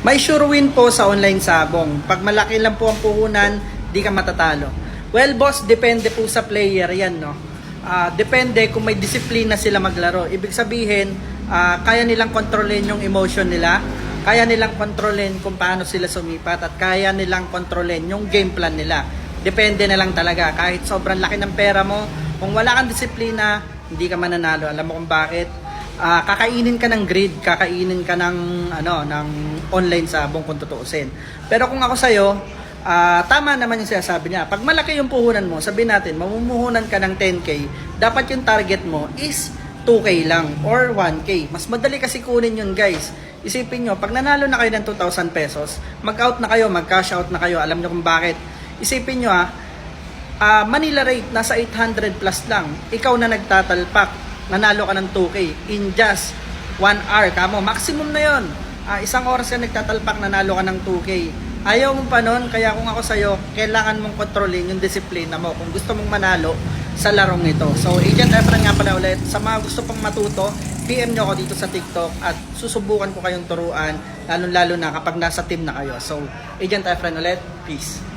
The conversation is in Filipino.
May sure win po sa online sabong. Pag malaki lang po ang puhunan, di ka matatalo. Well, boss, depende po sa player yan, no? Depende kung may disiplina sila maglaro. Ibig sabihin, kaya nilang kontrolin yung emotion nila, kaya nilang kontrolin kung paano sila sumipat, at kaya nilang kontrolin yung game plan nila. Depende na lang talaga. Kahit sobrang laki ng pera mo, kung wala kang disiplina, hindi ka mananalo. Alam mo kung bakit? Kakainin ka ng greed, kakainin ka ng ng online sabong kung tutuusin. Pero kung ako sa'yo, tama naman yung sinasabi niya. Pag malaki yung puhunan mo, sabihin natin, mamumuhunan ka ng 10K, dapat yung target mo is 2K lang or 1K. Mas madali kasi kunin yun, guys. Isipin nyo, pag nanalo na kayo ng 2,000 pesos, mag-out na kayo, mag-cash out na kayo. Alam nyo kung bakit. Isipin nyo Manila rate, nasa 800 plus lang. Ikaw na nagtatalpak, nanalo ka ng 2K in just 1 hour. Kamo, maximum na yon. Isang oras ka nagtatalpak, nanalo ka ng 2K. Ayaw mo pa nun, kaya kung ako sa'yo, kailangan mong kontrolin yung disiplina mo kung gusto mong manalo sa larong ito. So, Agent Efren nga pala ulit. Sa mga gusto pang matuto, PM nyo ako dito sa TikTok at susubukan ko kayong turuan, lalo-lalo na kapag nasa team na kayo. So, Agent Efren ulit. Peace.